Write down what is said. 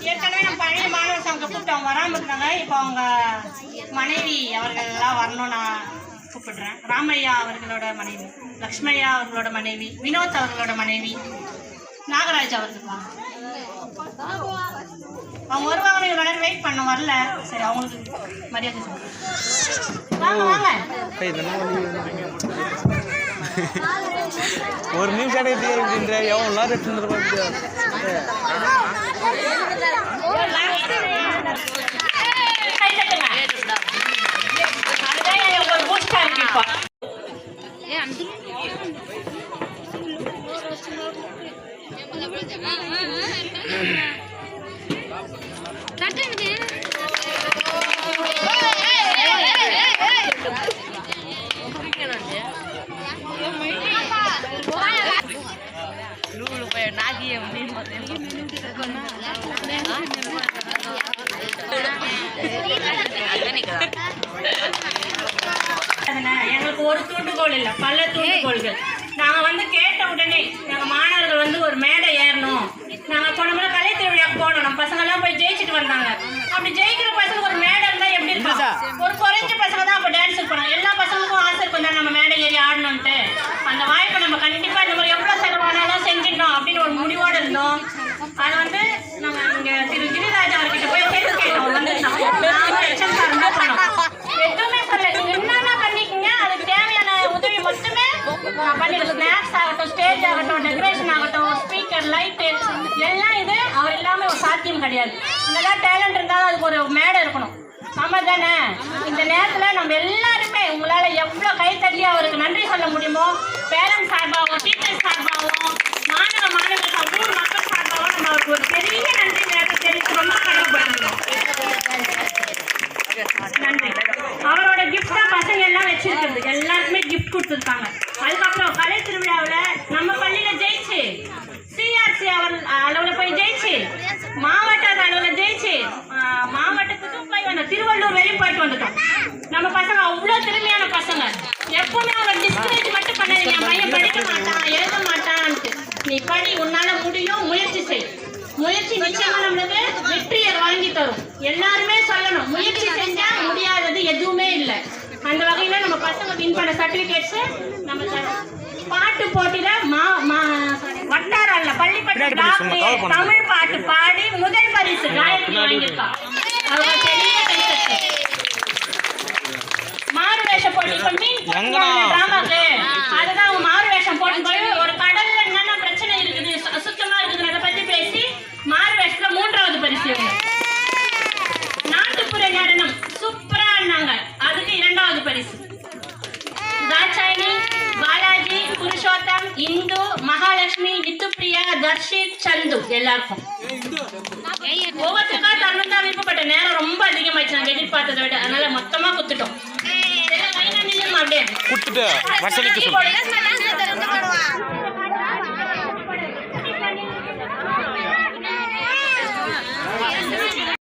ஏற்கனவே நம்ம பழைய மாணவர் சங்க கூப்பிட்டோம் வராமல் இருக்காங்க. இப்போ அவங்க மனைவி அவர்கள் எல்லாம் வரணும். நான் கூப்பிடுறேன். ராமையா அவர்களோட மனைவி, லக்ஷ்மையா அவர்களோட மனைவி, வினோத் அவர்களோட மனைவி, நாகராஜ் அவர்கள் அவங்க வருவாங்க. இவ்வளோ நேரம் வெயிட் பண்ண வரல. சரி, அவங்களுக்கு மரியாதை வாங்க வாங்க. ஒரு நிமிஷம் எவ்வளோ எங்களுக்கு ஒரு தூண்டுகோல் இல்லை, பல தூண்டுகோள்கள். நாங்கள் வந்து கேட்ட உடனே நாங்கள் மாணவர்கள் வந்து ஒரு மேடை ஏறணும். நாங்கள் போன முறை கலை திருவிழாவுக்கு போனோம். நம்ம பசங்கள்லாம் போய் ஜெயிச்சுட்டு வந்தாங்க. அப்படி ஜெயிக்கிற பசங்க ஒரு மேடை இருந்தால் எப்படி இருக்கும்? ஒரு குறைஞ்ச பசங்க தான் அப்போ டான்ஸுக்கு போனோம். எல்லா பசங்களுக்கும் ஆசை இருக்கும் தான் நம்ம மேடை ஏறி ஆடணுன்ட்டு. அந்த வாய்ப்பை நம்ம கண்டிப்பாக இந்த மாதிரி எவ்வளோ செலவானாலும் செஞ்சிடணும் அப்படின்னு ஒரு முடிவோடு இருந்தோம். அது வந்து நாங்கள் இங்கே திரு கிரிராஜ் அவர்கிட்ட போய் ஹெல்ப் கேட்டோம். வந்து நாங்கள் எச்எம் சார் தான் பண்ணோம். எதுவுமே சொல்லலை, நீங்கள் என்னென்ன பண்ணிக்கிங்க அதுக்கு தேவையான உதவி மட்டுமே பண்ணிடுறோம். ஸ்நாக்ஸ் ஆகட்டும், ஸ்டேஜ் ஆகட்டும், டெக்கரேஷன் ஆகட்டும், ஸ்பீக்கர், லைட்டு எல்லாம் இது அவர் இல்லாமல் ஒரு சாத்தியம் கிடையாது. என்னதான் டேலண்ட் இருந்தாலும் அதுக்கு ஒரு மேடை இருக்கணும். ஆமாம் தானே? இந்த நேரத்தில் நம்ம எல்லாருமே உங்களால் எவ்வளோ கைத்தட்டி அவருக்கு நன்றி சொல்ல முடியுமோ, பேரண்ட்ஸ் சார்பாகவும், டீச்சர்ஸ் சார்பாகவும், மாணவர்கள் ஊர் மக்கள் சார்பாகவும் நம்ம அவருக்கு ஒரு பெரிய நன்றி நேரத்தை தெரிவித்து ரொம்ப கடமைப்பட்டிருக்கோம். நன்றி. அவரோட கிஃப்ட் தான் பசங்க எல்லாம் வச்சிருக்கிறது. எல்லாருக்குமே கிஃப்ட் கொடுத்துருக்காங்க. அதுக்கப்புறம் கலை திருவிழாவில் நம்ம பள்ளியில் ஜெயிச்சு, சிஆர்சி அளவில் போய் ஜெயிச்சு, மாவட்ட அளவில் ஜெயிச்சு, மாவட்டத்துக்கு போய் வந்தோம். திருவள்ளூர் வரையும் போயிட்டு வந்துட்டோம். நம்ம பசங்க அவ்வளோ திறமையான பசங்க. எப்பவுமே அவங்க டிஸ்கரேஜ் மட்டும் பண்ணாதீங்க. என் பையன் படிக்க மாட்டான், எழுத மாட்டான்ட்டு. நீ படி, உன்னால முடியும், முயற்சி செய். முயற்சி நிச்சயமா நம்மளுக்கு வெற்றியை வாங்கி தரும். எல்லாருமே சொல்லணும், முயற்சி செஞ்சா முடியாதது எதுவுமே இல்லை. அந்த வகையில நம்ம பசங்க வின் பண்ண சர்டிபிகேட்ஸ் நம்ம தரோம். பாட்டு போட்டியில வட்டார பள்ளிப்பட்ட தமிழ் பாட்டு பாடி முதல் பரிசு காயத்ரி வாங்கியிருக்கா. அவங்க பெரிய கைத்தட்டு. மாறு வேஷம் போட்டு மீன் டிராமாக்கு அதுதான் அவங்க மாறு வேஷம் போட்டு போய் ஒரு கடல்ல என்னென்ன பிரச்சனை இருக்குது, சுத்தமா இருக்குது, அதை பத்தி பேசி மாறு வேஷத்துல 3வது பரிசு. நாட்டுப்புற நடனம் சூப்பரா இருந்தாங்க, அதுக்கு 2வது பரிசு. தாட்சாயினி, பாலாஜி, புருஷோத்தம், இந்து, மகாலட்சுமி, இத்துப்பிரியா, தர்ஷித், சந்து எல்லாருக்கும் ஒவ்வொருத்தருக்கா தரணும் தான் விருப்பப்பட்ட. நேரம் ரொம்ப அதிகமாயிடுச்சு நாங்கள் எதிர்பார்த்ததை விட. அதனால மொத்தமா குத்துட்டோம். அப்படியே